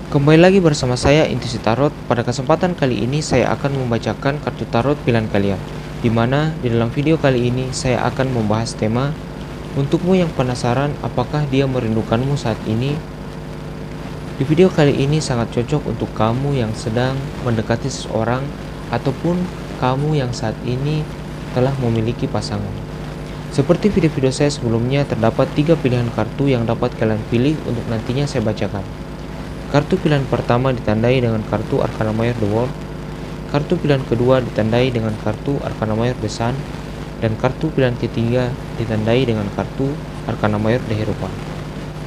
Kembali lagi bersama saya Intuisi Tarot. Pada kesempatan kali ini saya akan membacakan kartu tarot pilihan kalian, di mana di dalam video kali ini saya akan membahas tema untukmu yang penasaran apakah dia merindukanmu saat ini. Di video kali ini sangat cocok untuk kamu yang sedang mendekati seseorang ataupun kamu yang saat ini telah memiliki pasangan. Seperti video-video saya sebelumnya, terdapat 3 pilihan kartu yang dapat kalian pilih untuk nantinya saya bacakan. Kartu pilihan pertama ditandai dengan kartu Arcana Mayor The World. Kartu pilihan kedua ditandai dengan kartu Arcana Mayor The Sun. Dan kartu pilihan ketiga ditandai dengan kartu Arcana Mayor The Hierophant.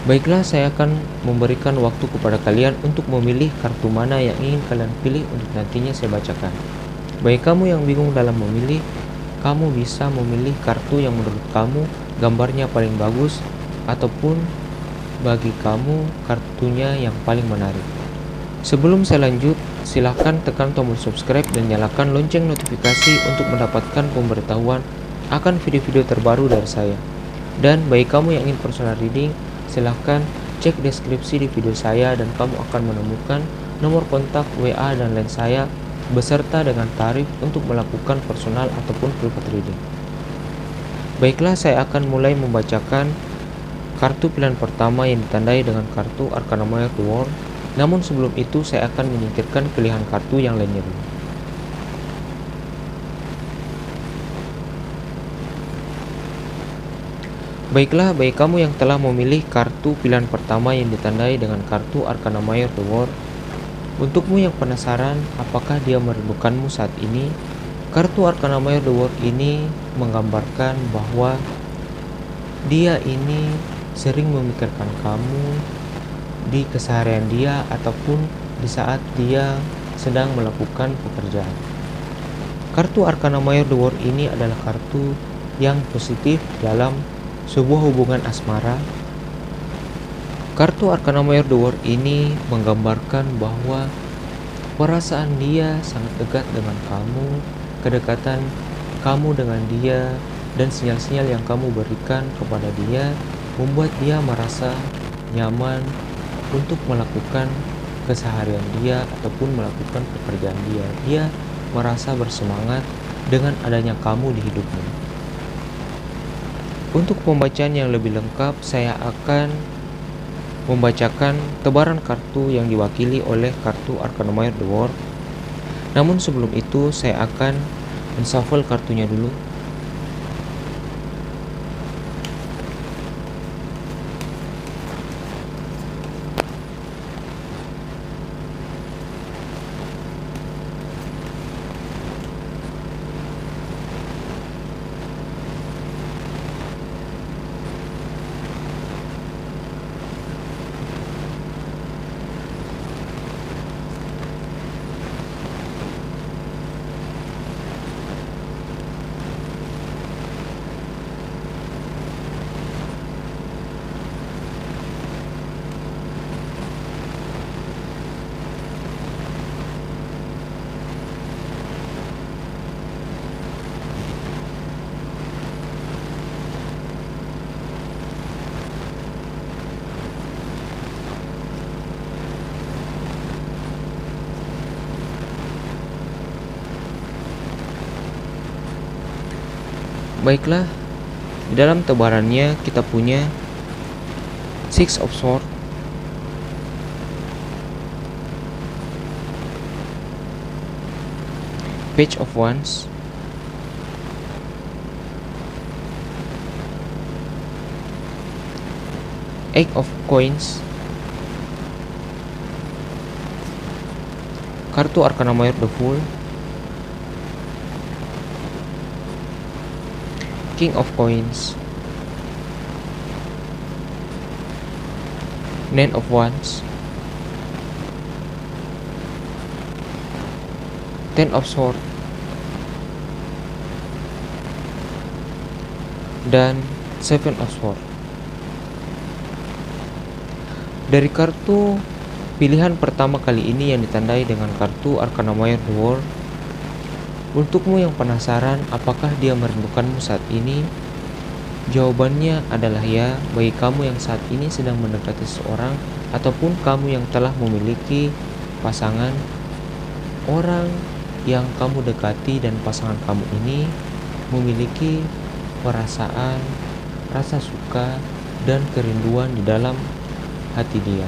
Baiklah, saya akan memberikan waktu kepada kalian untuk memilih kartu mana yang ingin kalian pilih untuk nantinya saya bacakan. Bagi kamu yang bingung dalam memilih, kamu bisa memilih kartu yang menurut kamu gambarnya paling bagus, ataupun bagi kamu kartunya yang paling menarik. Sebelum saya lanjut, silahkan tekan tombol subscribe dan nyalakan lonceng notifikasi untuk mendapatkan pemberitahuan akan video-video terbaru dari saya. Dan bagi kamu yang ingin personal reading, silahkan cek deskripsi di video saya dan kamu akan menemukan nomor kontak WA dan lain saya beserta dengan tarif untuk melakukan personal ataupun private reading. Baiklah, saya akan mulai membacakan kartu pilihan pertama yang ditandai dengan kartu Arcana Mayor The World. Namun sebelum itu saya akan menyingkirkan pilihan kartu yang lainnya dulu. Baiklah, bagi kamu yang telah memilih kartu pilihan pertama yang ditandai dengan kartu Arcana Mayor The World, untukmu yang penasaran apakah dia merindukanmu saat ini, kartu Arcana Mayor The World ini menggambarkan bahwa dia ini sering memikirkan kamu di keseharian dia ataupun di saat dia sedang melakukan pekerjaan. Kartu Arcana Mayor The World ini adalah kartu yang positif dalam sebuah hubungan asmara. Kartu Arcana Mayor The World ini menggambarkan bahwa perasaan dia sangat dekat dengan kamu, kedekatan kamu dengan dia, dan sinyal-sinyal yang kamu berikan kepada dia membuat dia merasa nyaman untuk melakukan keseharian dia ataupun melakukan pekerjaan dia. Dia merasa bersemangat dengan adanya kamu di hidupnya. Untuk pembacaan yang lebih lengkap, saya akan membacakan tebaran kartu yang diwakili oleh kartu Arcana Mayor The World. Namun sebelum itu saya akan menshuffle kartunya dulu. Baiklah, di dalam tebarannya kita punya Six of Swords, Page of Wands, Eight of Coins, kartu Arcana Mayor The Fool, King of Coins, Nine of Wands, Ten of Swords, dan Seven of Swords. Dari kartu pilihan pertama kali ini yang ditandai dengan kartu Arcana Mayor The World, untukmu yang penasaran apakah dia merindukanmu saat ini, Jawabannya adalah ya. Bagi kamu yang saat ini sedang mendekati seseorang ataupun kamu yang telah memiliki pasangan, orang yang kamu dekati dan pasangan kamu ini memiliki perasaan, rasa suka, dan kerinduan di dalam hati dia.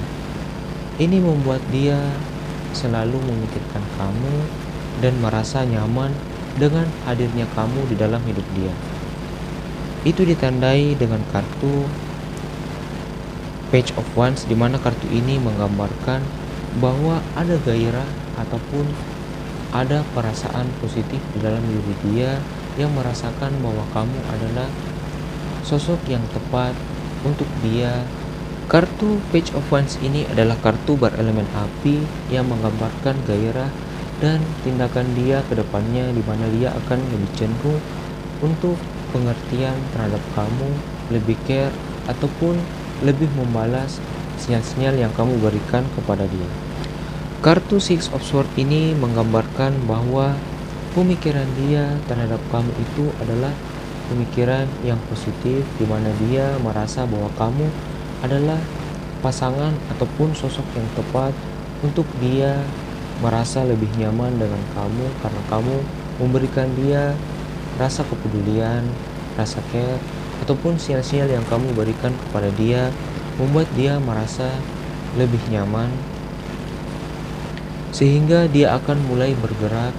Ini membuat dia selalu memikirkan kamu dan merasa nyaman dengan hadirnya kamu di dalam hidup dia. Itu ditandai dengan kartu Page of Wands, di mana kartu ini menggambarkan bahwa ada gairah ataupun ada perasaan positif di dalam diri dia yang merasakan bahwa kamu adalah sosok yang tepat untuk dia. Kartu Page of Wands ini adalah kartu berelemen api yang menggambarkan gairah dan tindakan dia ke depannya, di mana dia akan lebih cenderung untuk pengertian terhadap kamu, lebih care ataupun lebih membalas sinyal-sinyal yang kamu berikan kepada dia. Kartu Six of Swords ini menggambarkan bahwa pemikiran dia terhadap kamu itu adalah pemikiran yang positif, di mana dia merasa bahwa kamu adalah pasangan ataupun sosok yang tepat untuk dia merasa lebih nyaman dengan kamu, karena kamu memberikan dia rasa kepedulian, rasa care, ataupun sinyal-sinyal yang kamu berikan kepada dia membuat dia merasa lebih nyaman, sehingga dia akan mulai bergerak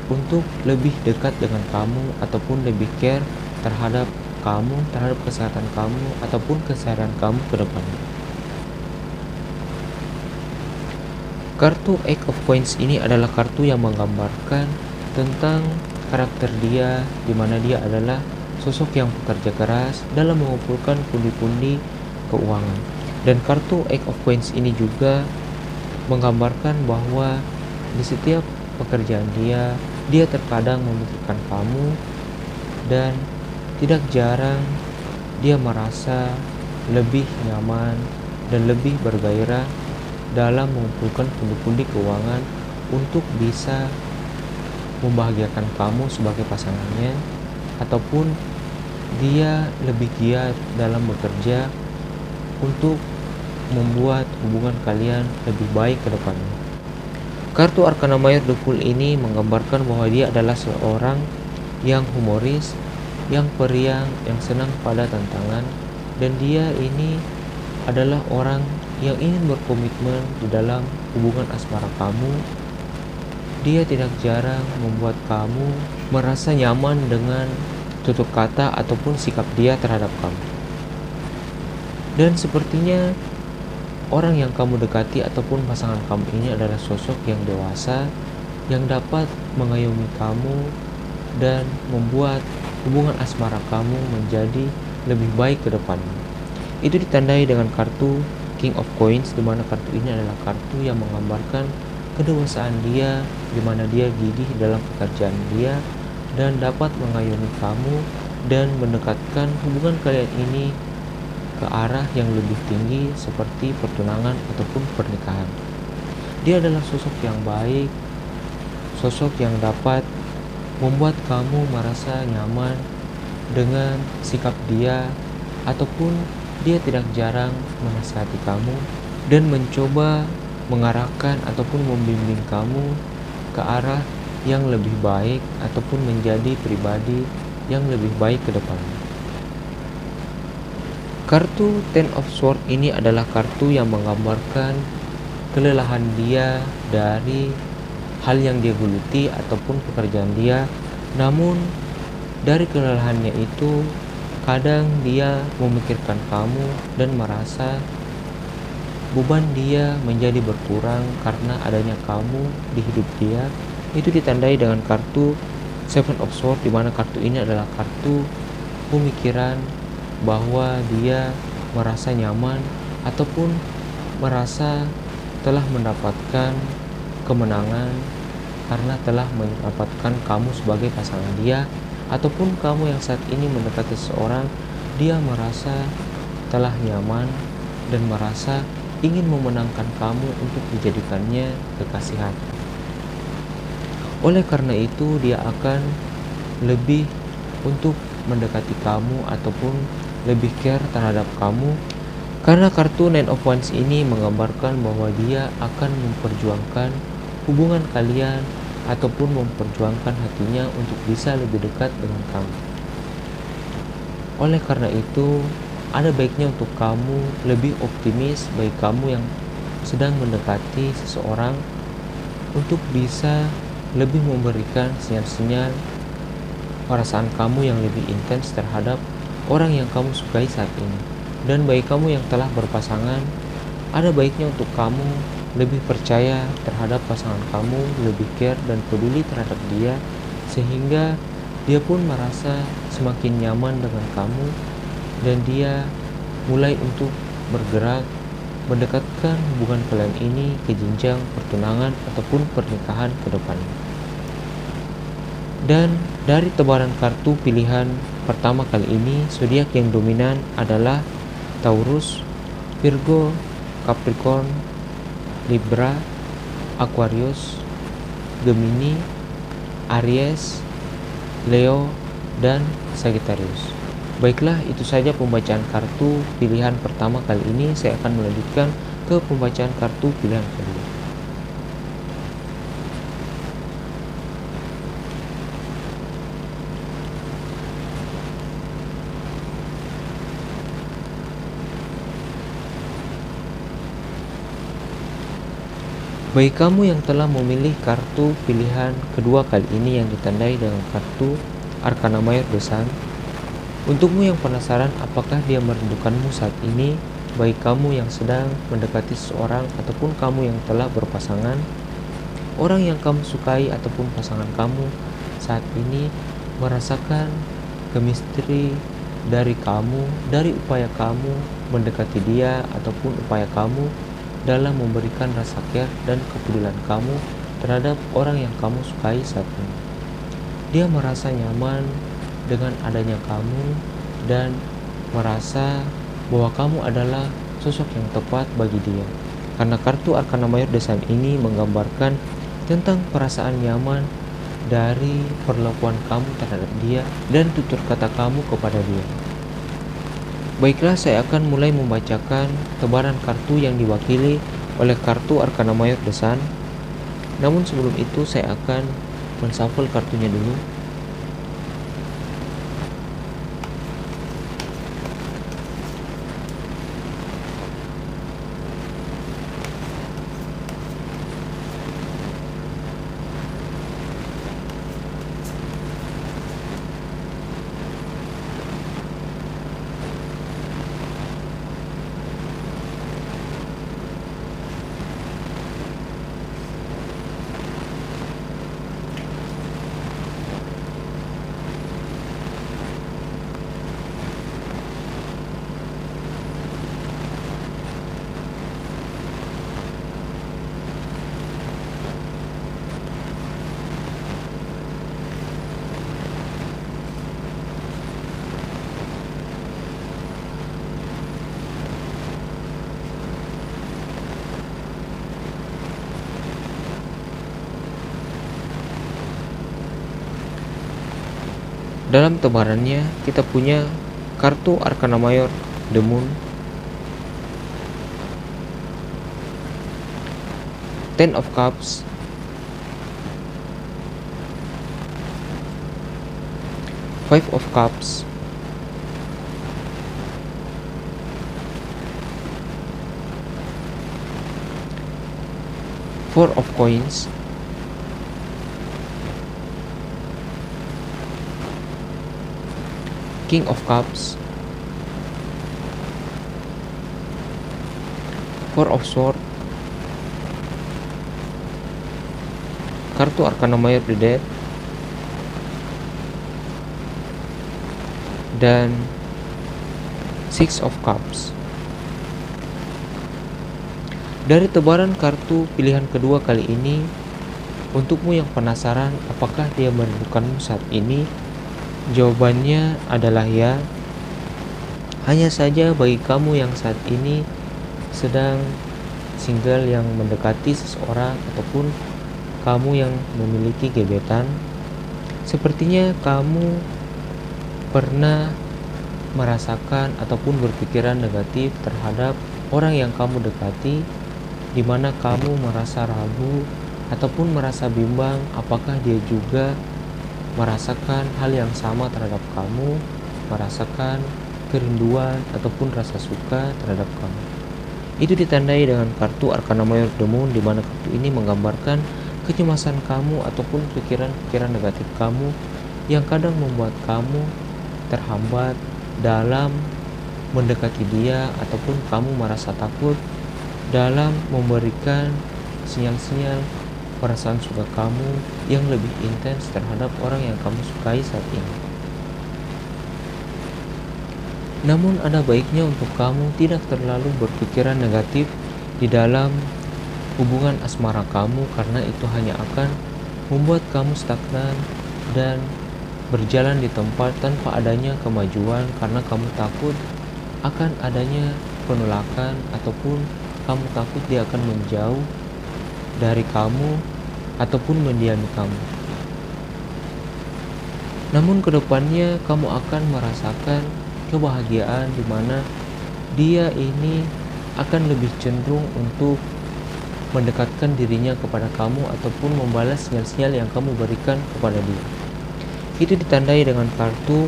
untuk lebih dekat dengan kamu ataupun lebih care terhadap kamu, terhadap kesehatan kamu ataupun kesehatan kamu ke depannya. Kartu Eight of Coins ini adalah kartu yang menggambarkan tentang karakter dia, di mana dia adalah sosok yang bekerja keras dalam mengumpulkan pundi-pundi keuangan. Dan kartu Eight of Coins ini juga menggambarkan bahwa di setiap pekerjaan dia terkadang memikirkan kamu, dan tidak jarang dia merasa lebih nyaman dan lebih bergairah dalam mengumpulkan pundi-pundi keuangan untuk bisa membahagiakan kamu sebagai pasangannya, ataupun dia lebih giat dalam bekerja untuk membuat hubungan kalian lebih baik ke depannya. Kartu Arcana Mayor The Fool ini menggambarkan bahwa dia adalah seorang yang humoris, yang periang, yang senang pada tantangan, dan dia ini adalah orang yang ingin berkomitmen di dalam hubungan asmara kamu. Dia tidak jarang membuat kamu merasa nyaman dengan tutur kata ataupun sikap dia terhadap kamu. Dan sepertinya orang yang kamu dekati ataupun pasangan kamu ini adalah sosok yang dewasa, yang dapat mengayomi kamu dan membuat hubungan asmara kamu menjadi lebih baik ke depannya. Itu ditandai dengan kartu King of Coins, di mana kartu ini adalah kartu yang menggambarkan kedewasaan dia, di mana dia gigih dalam pekerjaan dia dan dapat mengayomi kamu dan mendekatkan hubungan kalian ini ke arah yang lebih tinggi seperti pertunangan ataupun pernikahan. Dia adalah sosok yang baik, sosok yang dapat membuat kamu merasa nyaman dengan sikap dia, ataupun dia tidak jarang menasihati kamu dan mencoba mengarahkan ataupun membimbing kamu ke arah yang lebih baik ataupun menjadi pribadi yang lebih baik ke depannya. Kartu Ten of Swords ini adalah kartu yang menggambarkan kelelahan dia dari hal yang dia geluti ataupun pekerjaan dia. Namun dari kelelahannya itu, kadang dia memikirkan kamu dan merasa beban dia menjadi berkurang karena adanya kamu di hidup dia. Itu ditandai dengan kartu Seven of Swords, di mana kartu ini adalah kartu pemikiran bahwa dia merasa nyaman ataupun merasa telah mendapatkan kemenangan karena telah mendapatkan kamu sebagai pasangan dia, ataupun kamu yang saat ini mendekati seseorang, dia merasa telah nyaman dan merasa ingin memenangkan kamu untuk dijadikannya kekasih hati. Oleh karena itu, dia akan lebih untuk mendekati kamu ataupun lebih care terhadap kamu Karena kartu Nine of Wands ini menggambarkan bahwa dia akan memperjuangkan hubungan kalian ataupun memperjuangkan hatinya untuk bisa lebih dekat dengan kamu. Oleh karena itu, ada baiknya untuk kamu lebih optimis bagi kamu yang sedang mendekati seseorang untuk bisa lebih memberikan sinyal-sinyal perasaan kamu yang lebih intens terhadap orang yang kamu sukai saat ini. Dan bagi kamu yang telah berpasangan, ada baiknya untuk kamu lebih percaya terhadap pasangan kamu, lebih care dan peduli terhadap dia, sehingga dia pun merasa semakin nyaman dengan kamu dan dia mulai untuk bergerak mendekatkan hubungan kalian ini ke jenjang pertunangan ataupun pernikahan ke depannya. Dan dari tebaran kartu pilihan pertama kali ini, zodiak yang dominan adalah Taurus, Virgo, Capricorn, Libra, Aquarius, Gemini, Aries, Leo, dan Sagittarius. Baiklah, itu saja pembacaan kartu pilihan pertama kali ini. Saya akan melanjutkan ke pembacaan kartu pilihan kedua. Bagi kamu yang telah memilih kartu pilihan kedua kali ini yang ditandai dengan kartu Arcana Mayor The Sun, untukmu yang penasaran apakah dia merindukanmu saat ini, bagi kamu yang sedang mendekati seseorang ataupun kamu yang telah berpasangan, orang yang kamu sukai ataupun pasangan kamu saat ini merasakan chemistry dari kamu, dari upaya kamu mendekati dia ataupun upaya kamu dalam memberikan rasa care dan kepedulian kamu terhadap orang yang kamu sukai saat ini. Dia merasa nyaman dengan adanya kamu dan merasa bahwa kamu adalah sosok yang tepat bagi dia. Karena kartu Arcana Mayor The Sun ini menggambarkan tentang perasaan nyaman dari perlakuan kamu terhadap dia dan tutur kata kamu kepada dia. Baiklah, saya akan mulai membacakan tebaran kartu yang diwakili oleh kartu Arcana Mayor The Sun. Namun sebelum itu saya akan menshuffle kartunya dulu. Dalam tebarannya kita punya kartu Arcana Mayor The Moon, Ten of Cups, Five of Cups, Four of Coins, King of Cups, Four of Swords, kartu Arcana Mayor The Death, dan Six of Cups. Dari tebaran kartu pilihan kedua kali ini, untukmu yang penasaran apakah dia merindukanmu saat ini, jawabannya adalah ya. Hanya saja bagi kamu yang saat ini sedang single yang mendekati seseorang ataupun kamu yang memiliki gebetan, sepertinya kamu pernah merasakan ataupun berpikiran negatif terhadap orang yang kamu dekati, di mana kamu merasa ragu ataupun merasa bimbang apakah dia juga merasakan hal yang sama terhadap kamu, merasakan kerinduan ataupun rasa suka terhadap kamu. Itu ditandai dengan kartu Arcana Mayor The Moon, di mana kartu ini menggambarkan kecemasan kamu ataupun pikiran-pikiran negatif kamu yang kadang membuat kamu terhambat dalam mendekati dia, ataupun kamu merasa takut dalam memberikan sinyal-sinyal perasaan suka kamu yang lebih intens terhadap orang yang kamu sukai saat ini. Namun ada baiknya untuk kamu tidak terlalu berpikiran negatif di dalam hubungan asmara kamu, karena itu hanya akan membuat kamu stagnan dan berjalan di tempat tanpa adanya kemajuan, karena kamu takut akan adanya penolakan ataupun kamu takut dia akan menjauh dari kamu ataupun mendiami kamu. Namun kedepannya kamu akan merasakan kebahagiaan di mana dia ini akan lebih cenderung untuk mendekatkan dirinya kepada kamu ataupun membalas sinyal-sinyal yang kamu berikan kepada dia. Itu ditandai dengan kartu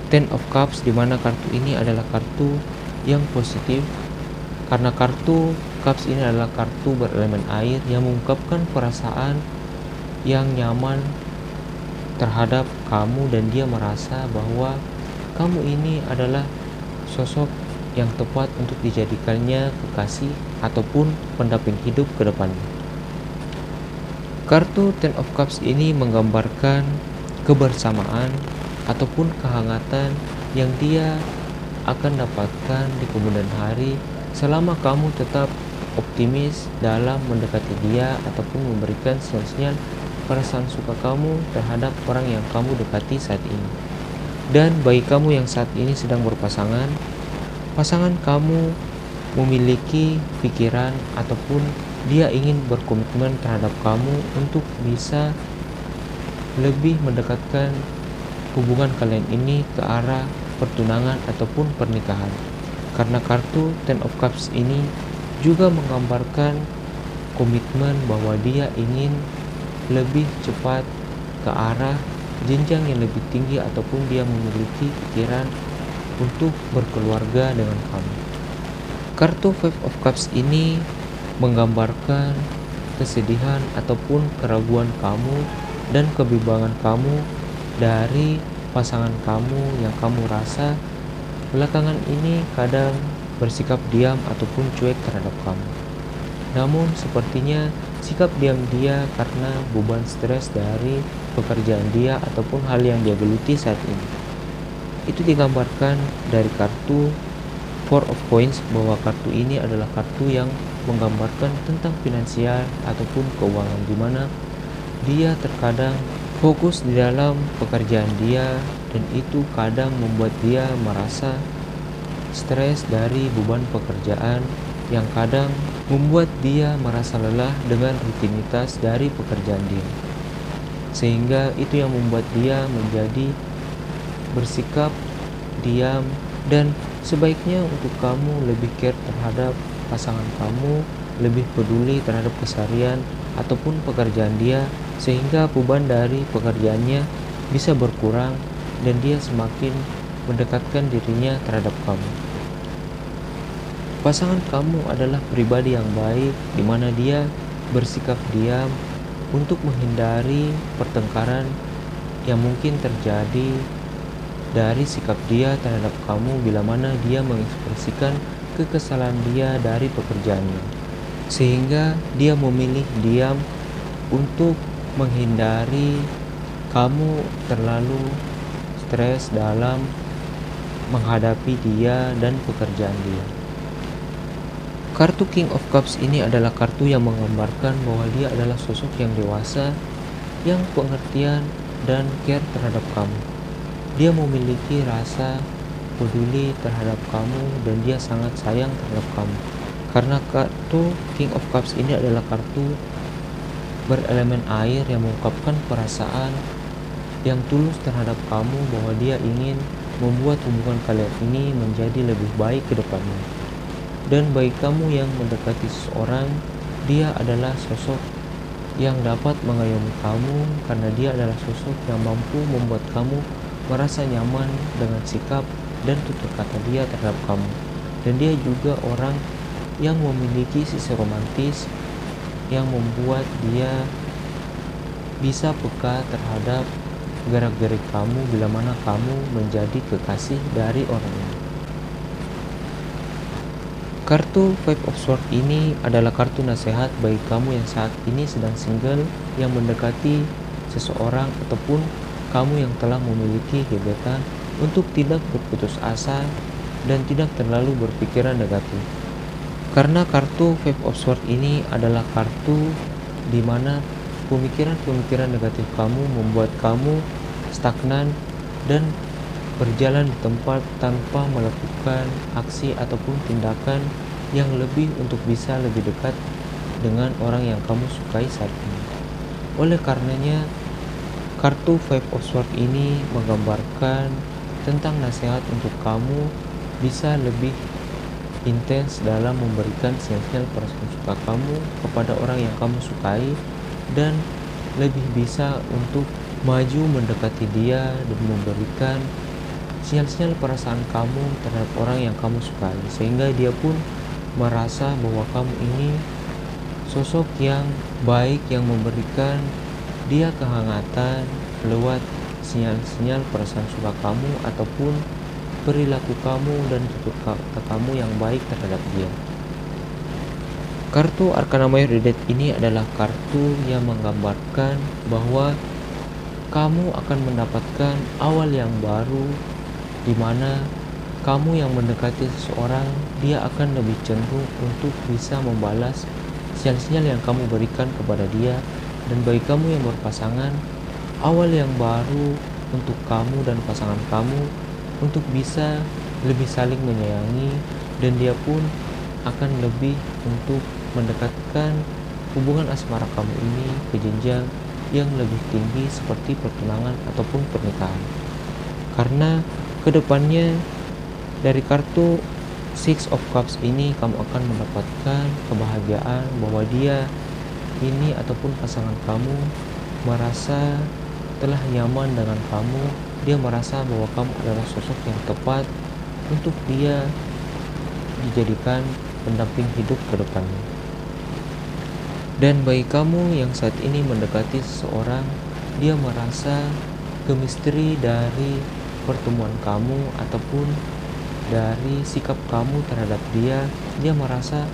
Ten of Cups, di mana kartu ini adalah kartu yang positif, karena kartu Cups ini adalah kartu berelemen air yang mengungkapkan perasaan yang nyaman terhadap kamu, dan dia merasa bahwa kamu ini adalah sosok yang tepat untuk dijadikannya kekasih ataupun pendamping hidup ke depannya. Kartu Ten of Cups ini menggambarkan kebersamaan ataupun kehangatan yang dia akan dapatkan di kemudian hari selama kamu tetap optimis dalam mendekati dia ataupun memberikan sinyal-sinyal perasaan suka kamu terhadap orang yang kamu dekati saat ini. Dan bagi kamu yang saat ini sedang berpasangan, pasangan kamu memiliki pikiran ataupun dia ingin berkomitmen terhadap kamu untuk bisa lebih mendekatkan hubungan kalian ini ke arah pertunangan ataupun pernikahan. Karena kartu Ten of Cups ini juga menggambarkan komitmen bahwa dia ingin lebih cepat ke arah jenjang yang lebih tinggi ataupun dia memiliki pikiran untuk berkeluarga dengan kamu. Kartu Five of Cups ini menggambarkan kesedihan ataupun keraguan kamu dan kebimbangan kamu dari pasangan kamu yang kamu rasa belakangan ini kadang bersikap diam ataupun cuek terhadap kamu. Namun sepertinya sikap diam dia karena beban stres dari pekerjaan dia ataupun hal yang dia geluti saat ini. Itu digambarkan dari kartu Four of Coins, bahwa kartu ini adalah kartu yang menggambarkan tentang finansial ataupun keuangan, di mana dia terkadang fokus di dalam pekerjaan dia, dan itu kadang membuat dia merasa stres dari beban pekerjaan yang kadang membuat dia merasa lelah dengan rutinitas dari pekerjaan dia, sehingga itu yang membuat dia menjadi bersikap diam. Dan sebaiknya untuk kamu lebih care terhadap pasangan kamu, lebih peduli terhadap keseharian ataupun pekerjaan dia, sehingga beban dari pekerjaannya bisa berkurang dan dia semakin mendekatkan dirinya terhadap kamu. Pasangan kamu adalah pribadi yang baik, di mana dia bersikap diam untuk menghindari pertengkaran yang mungkin terjadi dari sikap dia terhadap kamu bila mana dia mengekspresikan kekesalan dia dari pekerjaannya, sehingga dia memilih diam untuk menghindari kamu terlalu stres dalam menghadapi dia dan pekerjaan dia. Kartu King of Cups ini adalah kartu yang menggambarkan bahwa dia adalah sosok yang dewasa, yang pengertian dan care terhadap kamu. Dia memiliki rasa peduli terhadap kamu dan dia sangat sayang terhadap kamu. Karena kartu King of Cups ini adalah kartu berelemen air yang mengungkapkan perasaan yang tulus terhadap kamu, bahwa dia ingin membuat hubungan kalian ini menjadi lebih baik ke depannya. Dan bagi kamu yang mendekati seseorang, dia adalah sosok yang dapat mengayomi kamu karena dia adalah sosok yang mampu membuat kamu merasa nyaman dengan sikap dan tutur kata dia terhadap kamu. Dan dia juga orang yang memiliki sisi romantis yang membuat dia bisa peka terhadap gerak-gerik kamu bila mana kamu menjadi kekasih dari orang lain. Kartu Five of Swords ini adalah kartu nasihat bagi kamu yang saat ini sedang single, yang mendekati seseorang, ataupun kamu yang telah memiliki gebetan untuk tidak berputus asa dan tidak terlalu berpikiran negatif. Karena kartu Five of Swords ini adalah kartu di mana pemikiran-pemikiran negatif kamu membuat kamu stagnan dan berjalan di tempat tanpa melakukan aksi ataupun tindakan yang lebih untuk bisa lebih dekat dengan orang yang kamu sukai saat ini. Oleh karenanya, kartu Five of Swords ini menggambarkan tentang nasihat untuk kamu bisa lebih intens dalam memberikan sinyal perasaan suka kamu kepada orang yang kamu sukai, dan lebih bisa untuk maju mendekati dia dan memberikan sinyal-sinyal perasaan kamu terhadap orang yang kamu sukai, sehingga dia pun merasa bahwa kamu ini sosok yang baik yang memberikan dia kehangatan lewat sinyal-sinyal perasaan suka kamu ataupun perilaku kamu dan tutur kata kamu yang baik terhadap dia. Kartu Arcana Mayor The Death ini adalah kartu yang menggambarkan bahwa kamu akan mendapatkan awal yang baru, di mana kamu yang mendekati seseorang, dia akan lebih cenderung untuk bisa membalas sinyal-sinyal yang kamu berikan kepada dia. Dan bagi kamu yang berpasangan, awal yang baru untuk kamu dan pasangan kamu untuk bisa lebih saling menyayangi, dan dia pun akan lebih untuk mendekatkan hubungan asmara kamu ini ke jenjang yang lebih tinggi seperti pertunangan ataupun pernikahan. Karena kedepannya dari kartu Six of Cups ini kamu akan mendapatkan kebahagiaan bahwa dia ini ataupun pasangan kamu merasa telah nyaman dengan kamu. Dia merasa bahwa kamu adalah sosok yang tepat untuk dia dijadikan pendamping hidup ke depannya. Dan bagi kamu yang saat ini mendekati seseorang, dia merasa chemistry dari pertemuan kamu ataupun dari sikap kamu terhadap dia. Dia merasa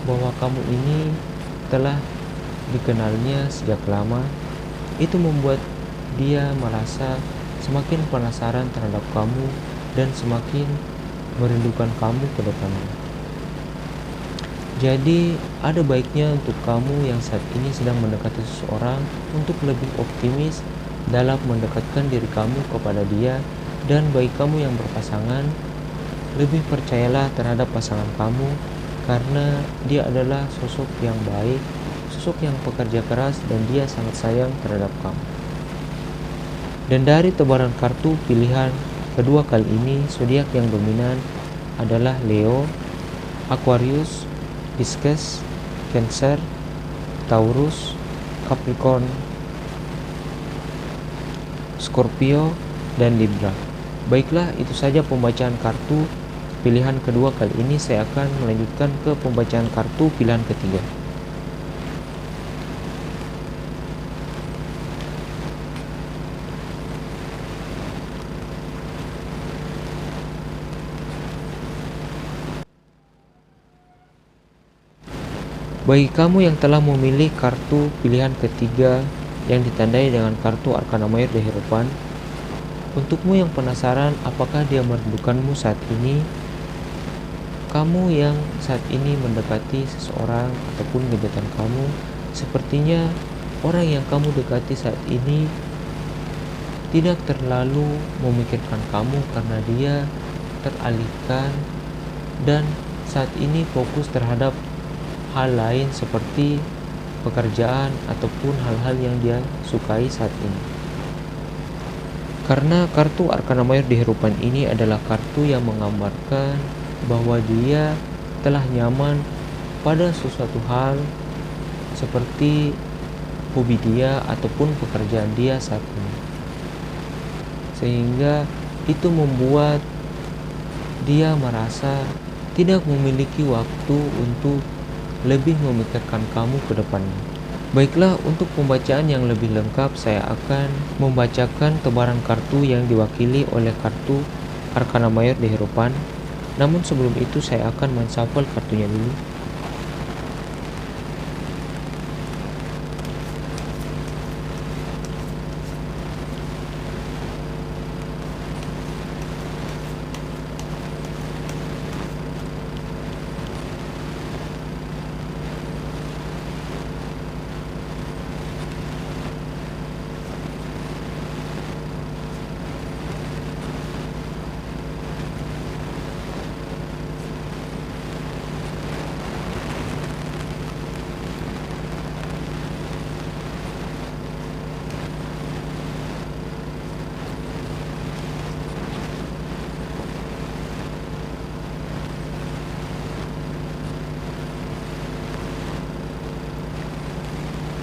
bahwa kamu ini telah dikenalnya sejak lama. Itu membuat dia merasa semakin penasaran terhadap kamu dan semakin merindukan kamu ke depannya. Jadi ada baiknya untuk kamu yang saat ini sedang mendekati seseorang untuk lebih optimis dalam mendekatkan diri kamu kepada dia. Dan bagi kamu yang berpasangan, lebih percayalah terhadap pasangan kamu karena dia adalah sosok yang baik, sosok yang pekerja keras, dan dia sangat sayang terhadap kamu. Dan dari tebaran kartu pilihan kedua kali ini, zodiak yang dominan adalah Leo, Aquarius, Pisces, Cancer, Taurus, Capricorn, Scorpio, dan Libra. Baiklah, itu saja pembacaan kartu pilihan kedua kali ini. Saya akan melanjutkan ke pembacaan kartu pilihan ketiga. Bagi kamu yang telah memilih kartu pilihan ketiga yang ditandai dengan kartu Arcana Mayor The Hierophant, untukmu yang penasaran apakah dia merindukanmu saat ini, kamu yang saat ini mendekati seseorang ataupun gebetan kamu, sepertinya orang yang kamu dekati saat ini tidak terlalu memikirkan kamu karena dia teralihkan dan saat ini fokus terhadap hal lain seperti pekerjaan ataupun hal-hal yang dia sukai saat ini. Karena kartu Arkana Mayor di Hierophant ini adalah kartu yang menggambarkan bahwa dia telah nyaman pada sesuatu hal seperti hobi dia ataupun pekerjaan dia saat ini. Sehingga itu membuat dia merasa tidak memiliki waktu untuk lebih memikirkan kamu ke depannya. Baiklah, untuk pembacaan yang lebih lengkap saya akan membacakan tebaran kartu yang diwakili oleh kartu Arkana Mayor di Hierophant. Namun sebelum itu saya akan menshuffle kartunya dulu.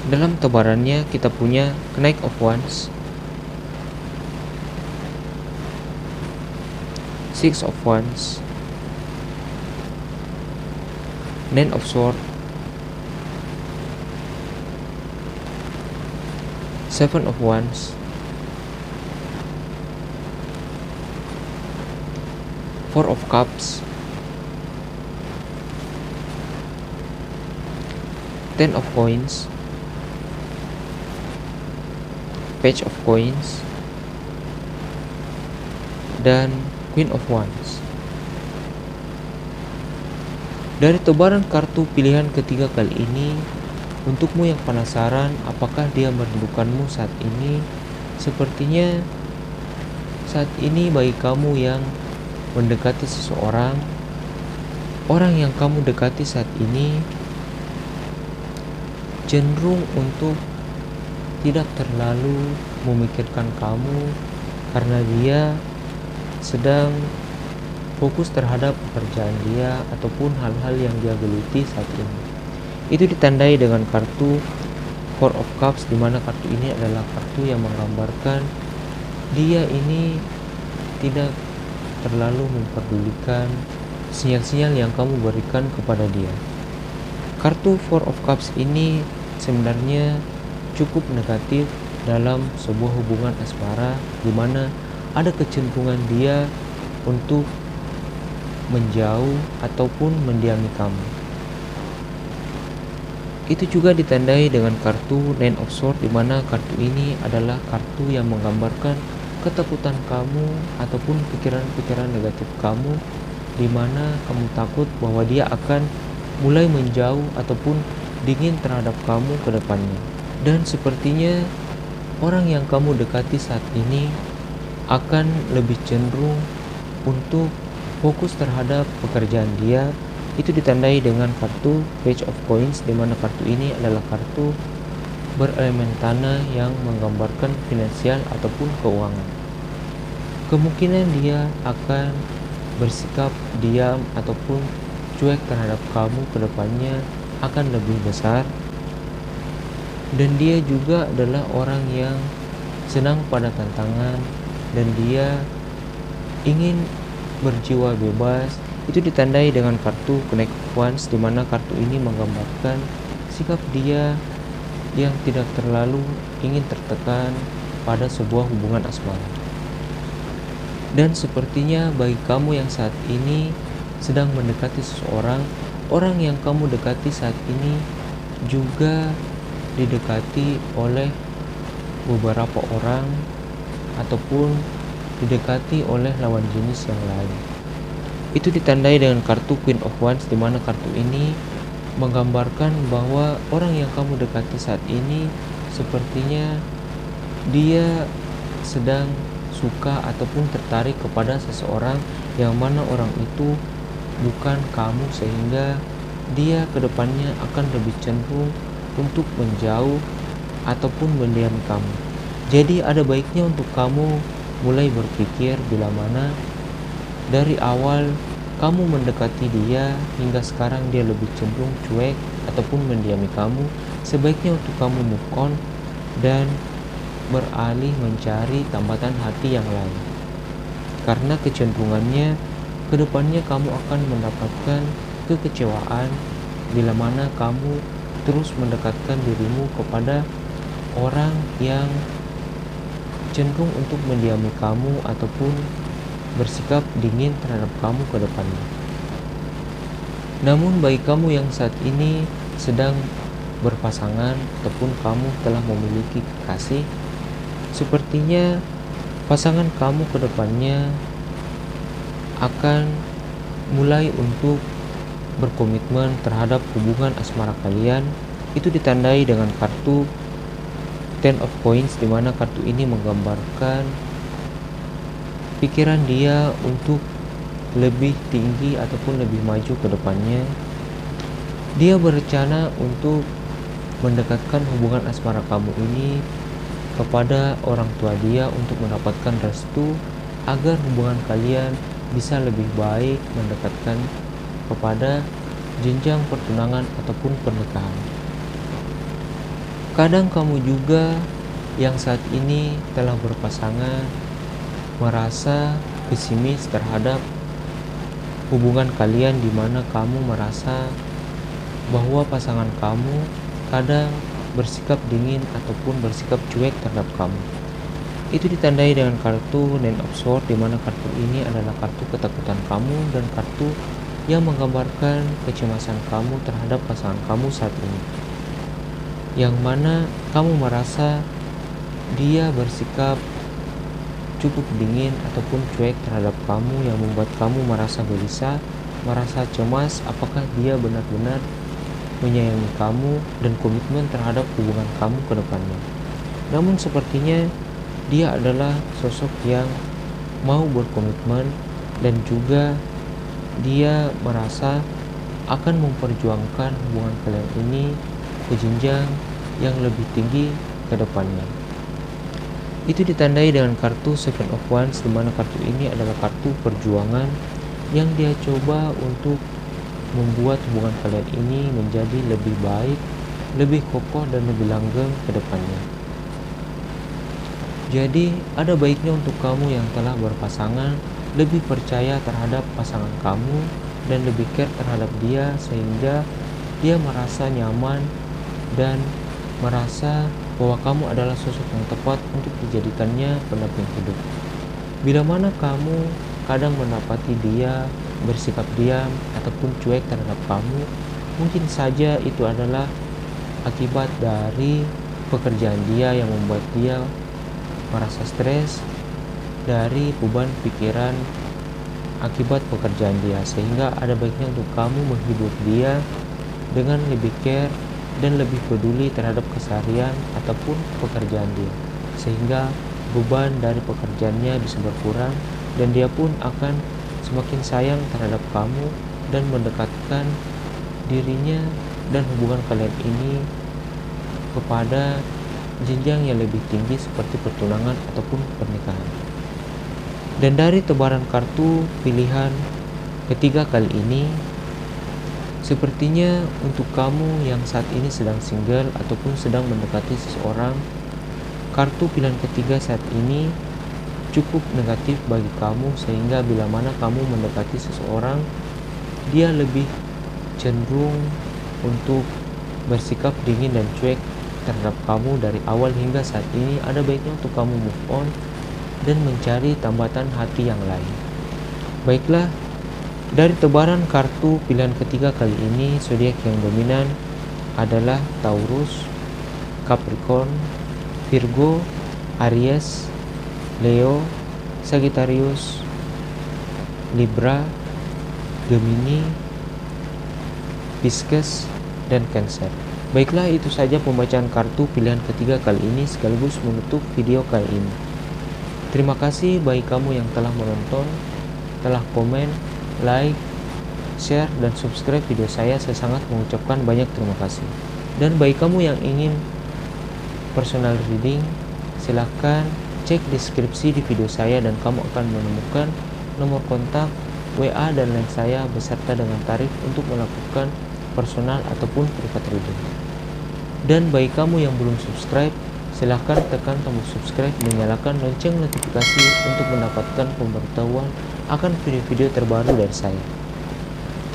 Dalam tebarannya kita punya Knight of Wands, Six of Wands, Nine of Swords, Seven of Wands, Four of Cups, Ten of Coins, Page of Coins, dan Queen of Wands. Dari tebaran kartu pilihan ketiga kali ini, untukmu yang penasaran apakah dia merindukanmu saat ini, sepertinya saat ini bagi kamu yang mendekati seseorang, orang yang kamu dekati saat ini cenderung untuk tidak terlalu memikirkan kamu karena dia sedang fokus terhadap pekerjaan dia ataupun hal-hal yang dia geluti saat ini. Itu ditandai dengan kartu Four of Cups, di mana kartu ini adalah kartu yang menggambarkan dia ini tidak terlalu memperdulikan sinyal-sinyal yang kamu berikan kepada dia. Kartu Four of Cups ini sebenarnya cukup negatif dalam sebuah hubungan asmara, di mana ada kecenderungan dia untuk menjauh ataupun mendiami kamu. Itu juga ditandai dengan kartu Nine of Swords, di mana kartu ini adalah kartu yang menggambarkan ketakutan kamu ataupun pikiran-pikiran negatif kamu, di mana kamu takut bahwa dia akan mulai menjauh ataupun dingin terhadap kamu ke depannya. Dan sepertinya orang yang kamu dekati saat ini akan lebih cenderung untuk fokus terhadap pekerjaan dia. Itu ditandai dengan kartu Page of Coins, di mana kartu ini adalah kartu berelemen tanah yang menggambarkan finansial ataupun keuangan. Kemungkinan dia akan bersikap diam ataupun cuek terhadap kamu ke depannya akan lebih besar. Dan dia juga adalah orang yang senang pada tantangan dan dia ingin berjiwa bebas. Itu ditandai dengan kartu Knight of Wands, di mana kartu ini menggambarkan sikap dia yang tidak terlalu ingin tertekan pada sebuah hubungan asmara. Dan sepertinya bagi kamu yang saat ini sedang mendekati seseorang, orang yang kamu dekati saat ini juga didekati oleh beberapa orang ataupun didekati oleh lawan jenis yang lain. Itu ditandai dengan kartu Queen of Wands, di mana kartu ini menggambarkan bahwa orang yang kamu dekati saat ini sepertinya dia sedang suka ataupun tertarik kepada seseorang yang mana orang itu bukan kamu, sehingga dia kedepannya akan lebih cenderung untuk menjauh ataupun mendiami kamu. Jadi ada baiknya untuk kamu mulai berpikir bila mana dari awal kamu mendekati dia hingga sekarang dia lebih cenderung cuek ataupun mendiami kamu. Sebaiknya untuk kamu move on dan beralih mencari tambatan hati yang lain. Karena kecenderungannya kedepannya kamu akan mendapatkan kekecewaan bila mana kamu terus mendekatkan dirimu kepada orang yang cenderung untuk mendiami kamu ataupun bersikap dingin terhadap kamu ke depannya. Namun bagi kamu yang saat ini sedang berpasangan ataupun kamu telah memiliki kekasih, sepertinya pasangan kamu ke depannya akan mulai untuk berkomitmen terhadap hubungan asmara kalian. Itu ditandai dengan kartu Ten of Coins, di mana kartu ini menggambarkan pikiran dia untuk lebih tinggi ataupun lebih maju ke depannya. Dia berencana untuk mendekatkan hubungan asmara kamu ini kepada orang tua dia untuk mendapatkan restu agar hubungan kalian bisa lebih baik mendekatkan kepada jenjang pertunangan ataupun pernikahan. Kadang kamu juga yang saat ini telah berpasangan merasa pesimis terhadap hubungan kalian, di mana kamu merasa bahwa pasangan kamu kadang bersikap dingin ataupun bersikap cuek terhadap kamu. Itu ditandai dengan kartu Nine of Swords, di mana kartu ini adalah kartu ketakutan kamu dan kartu yang menggambarkan kecemasan kamu terhadap pasangan kamu saat ini, yang mana kamu merasa dia bersikap cukup dingin ataupun cuek terhadap kamu, yang membuat kamu merasa gelisah, merasa cemas apakah dia benar-benar menyayangi kamu dan komitmen terhadap hubungan kamu ke depannya. Namun sepertinya dia adalah sosok yang mau berkomitmen dan juga dia merasa akan memperjuangkan hubungan kalian ini ke jenjang yang lebih tinggi ke depannya. Itu ditandai dengan kartu Seven of Wands, di mana kartu ini adalah kartu perjuangan yang dia coba untuk membuat hubungan kalian ini menjadi lebih baik, lebih kokoh dan lebih langgeng ke depannya. Jadi ada baiknya untuk kamu yang telah berpasangan lebih percaya terhadap pasangan kamu dan lebih care terhadap dia, sehingga dia merasa nyaman dan merasa bahwa kamu adalah sosok yang tepat untuk dijadikannya pendamping hidup. Bila mana kamu kadang mendapati dia bersikap diam ataupun cuek terhadap kamu, mungkin saja itu adalah akibat dari pekerjaan dia yang membuat dia merasa stres dari beban pikiran akibat pekerjaan dia, sehingga ada baiknya untuk kamu menghibur dia dengan lebih care dan lebih peduli terhadap keseharian ataupun pekerjaan dia, sehingga beban dari pekerjaannya bisa berkurang dan dia pun akan semakin sayang terhadap kamu dan mendekatkan dirinya dan hubungan kalian ini kepada jenjang yang lebih tinggi seperti pertunangan ataupun pernikahan. Dan dari tebaran kartu pilihan ketiga kali ini, sepertinya untuk kamu yang saat ini sedang single ataupun sedang mendekati seseorang, kartu pilihan ketiga saat ini cukup negatif bagi kamu, sehingga bila mana kamu mendekati seseorang, dia lebih cenderung untuk bersikap dingin dan cuek terhadap kamu dari awal hingga saat ini. Ada baiknya untuk kamu move on dan mencari tambatan hati yang lain. Baiklah, dari tebaran kartu pilihan ketiga kali ini, zodiak yang dominan adalah Taurus, Capricorn, Virgo, Aries, Leo, Sagittarius, Libra, Gemini, Pisces, dan Cancer. Baiklah, itu saja pembacaan kartu pilihan ketiga kali ini sekaligus menutup video kali ini. Terima kasih bagi kamu yang telah menonton, telah komen, like, share, dan subscribe video saya. Saya sangat mengucapkan banyak terima kasih. Dan bagi kamu yang ingin personal reading, silahkan Cek deskripsi di video saya dan kamu akan menemukan nomor kontak, WA, dan lain saya beserta dengan tarif untuk melakukan personal ataupun privat reading. Dan bagi kamu yang belum subscribe, silahkan tekan tombol subscribe dan nyalakan lonceng notifikasi untuk mendapatkan pemberitahuan akan video-video terbaru dari saya.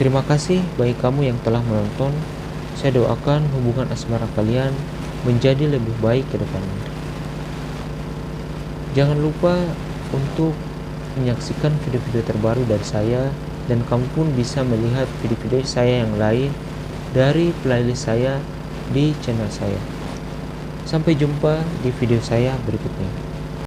Terima kasih bagi kamu yang telah menonton. Saya doakan hubungan asmara kalian menjadi lebih baik ke depannya. Jangan lupa untuk menyaksikan video-video terbaru dari saya, dan kamu pun bisa melihat video-video saya yang lain dari playlist saya di channel saya. Sampai jumpa di video saya berikutnya.